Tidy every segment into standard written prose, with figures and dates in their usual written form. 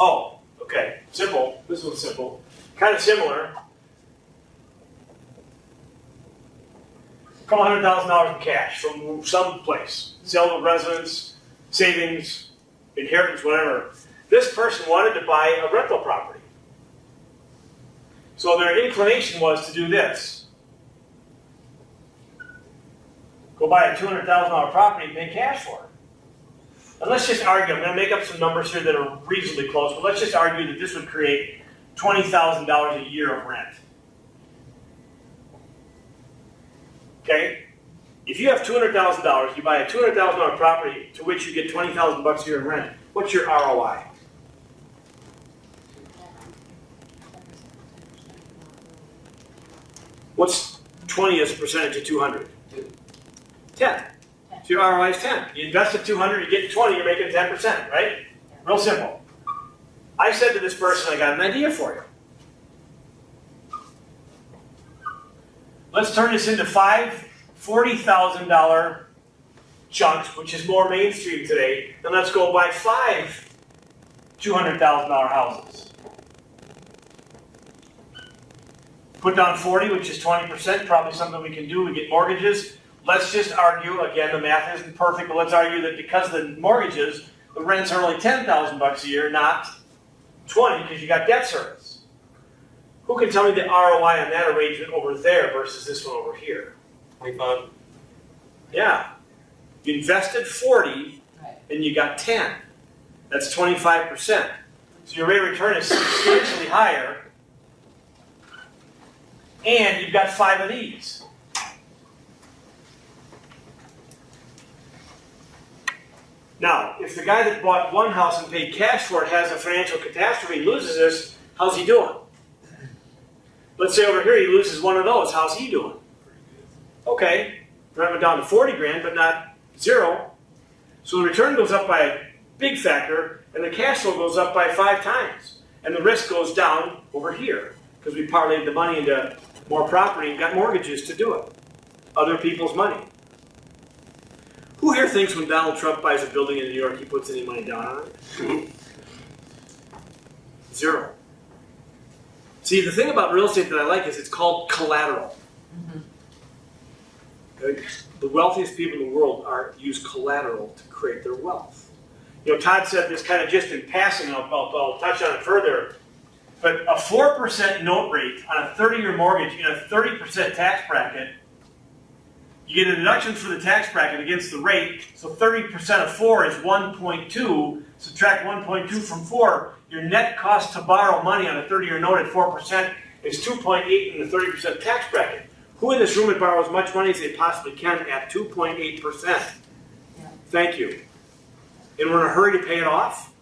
Oh, okay, simple. This one's simple. Kind of similar. Couple $100,000 in cash from some place. Sale of residence, savings, inheritance, whatever. This person wanted to buy a rental property. So their inclination was to do this. Go buy a $200,000 property and pay cash for it. And let's just argue, I'm going to make up some numbers here that are reasonably close, but let's just argue that this would create $20,000 a year of rent. Okay? If you have $200,000, you buy a $200,000 property to which you get $20,000 a year in rent, what's your ROI? What's 20 as a percentage of 200? 10. So your ROI is 10. You invested 200, you get 20, you're making 10%, right? Real simple. I said to this person, I got an idea for you. Let's turn this into 5 $40,000 chunks, which is more mainstream today, and let's go buy 5 $200,000 houses. Put down 40, which is 20%, probably something we can do. We get mortgages. Let's just argue, again, the math isn't perfect, but let's argue that because of the mortgages, the rents are only $10,000 a year, not 20, because you got debt service. Who can tell me the ROI on that arrangement over there versus this one over here? 25. Yeah. You invested 40 and you got 10. That's 25%. So your rate of return is substantially higher. And you've got 5 of these. Now, if the guy that bought one house and paid cash for it has a financial catastrophe, loses this, how's he doing? Let's say over here he loses one of those. How's he doing? Okay, driving down to 40 grand, but not 0. So the return goes up by a big factor, and the cash flow goes up by 5 times. And the risk goes down over here, because we parlayed the money into more property and got mortgages to do it. Other people's money. Who here thinks when Donald Trump buys a building in New York, he puts any money down on it? 0. See, the thing about real estate that I like is it's called collateral. The wealthiest people in the world use collateral to create their wealth. You know, Todd said this kind of just in passing, I'll touch on it further, but a 4% note rate on a 30-year mortgage in a 30% tax bracket, you get a deduction for the tax bracket against the rate, so 30% of 4 is 1.2, subtract 1.2 from 4, your net cost to borrow money on a 30-year note at 4% is 2.8 in the 30% tax bracket. Who in this room would borrow as much money as they possibly can at 2.8%? Yeah. Thank you. And we're in a hurry to pay it off?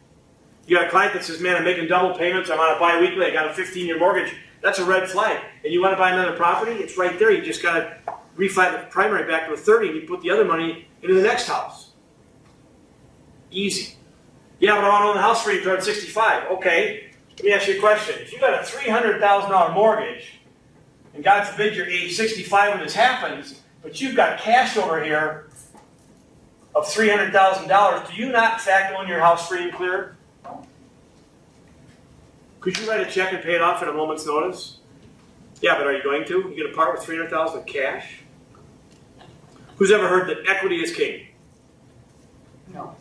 You got a client that says, man, I'm making double payments, I'm on a bi-weekly, I got a 15-year mortgage. That's a red flag. And you want to buy another property? It's right there. You just got to refi the primary back to a 30 and you put the other money into the next house. Easy. Yeah, but I want to own the house for you until 65. Okay, let me ask you a question. If you got a $300,000 mortgage, and God forbid you're age 65 when this happens, but you've got cash over here of $300,000, do you not in fact own your house free and clear? Could you write a check and pay it off at a moment's notice? Yeah, but are you going to? You going to part with $300,000 of cash? Who's ever heard that equity is king? No.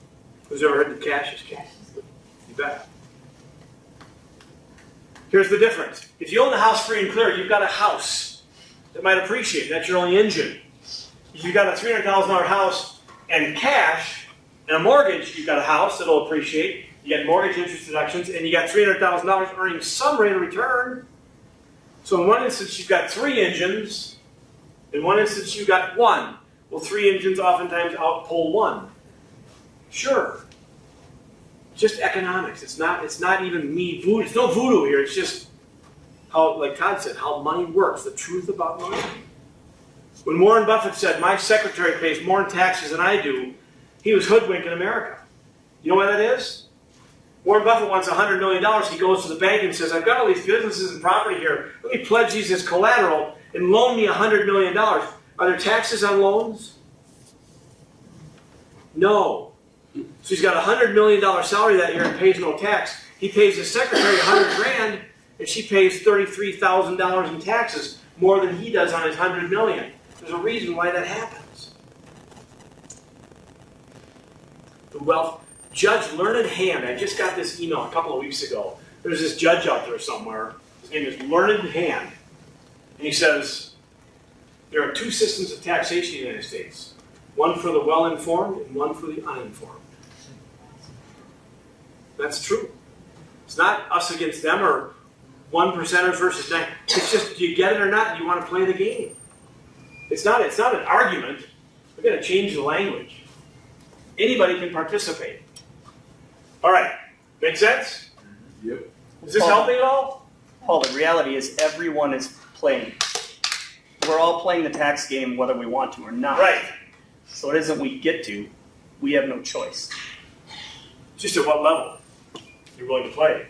Who's ever heard that cash is king? You bet. Here's the difference. If you own the house free and clear, you've got a house that might appreciate. That's your only engine. If you've got a $300,000 house and cash and a mortgage, you've got a house that'll appreciate. You got mortgage interest deductions, and you got $300,000 earning some rate of return. So in one instance, you've got 3 engines. In one instance, you've got 1. Well, 3 engines oftentimes outpull 1. Sure. Just economics. It's not even me voodoo. It's no voodoo here. It's just how, like Todd said, how money works. The truth about money. When Warren Buffett said, my secretary pays more in taxes than I do, he was hoodwinking America. You know why that is? Warren Buffett wants $100 million. He goes to the bank and says, I've got all these businesses and property here. Let me pledge these as collateral and loan me $100 million. Are there taxes on loans? No. So he's got a $100 million salary that year and pays no tax. He pays his secretary $100 grand, and she pays $33,000 in taxes, more than he does on his $100 million. There's a reason why that happens. The wealth judge Learned Hand. I just got this email a couple of weeks ago. There's this judge out there somewhere. His name is Learned Hand. And he says, there are two systems of taxation in the United States. One for the well-informed and one for the uninformed. That's true. It's not us against them or 1%ers versus 9. It's just, do you get it or not? Do you want to play the game? It's not an argument. We're going to change the language. Anybody can participate. All right. Make sense? Yep. Is this helping at all? Paul, the reality is everyone is playing. We're all playing the tax game whether we want to or not. Right. So it isn't we get to, we have no choice. Just at what level you're willing to play.